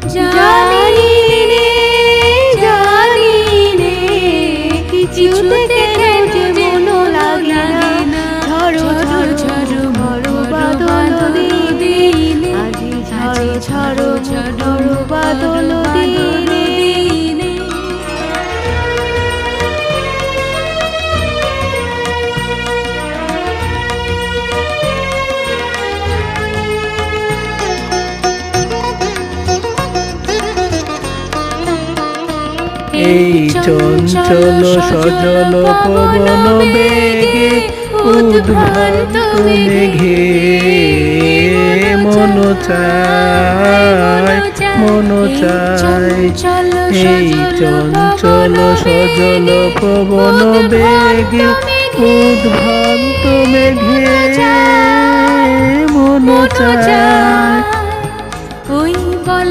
জানি রে কিছুতে যে মন লাগে না ঝড়ো ঝড়ো ঝড়ো ঝড়ো বাদল দিনে আজি ঝড়ো ঝড়ো ঝড়ো বাদল দিনে এই চঞ্চল সজল পবন বেগে উদ্ভ্রান্ত মেঘে মন চায় এই চঞ্চল সজল পবন বেগে উদ্ভ্রান্ত মেঘে মন চায় ওই বলা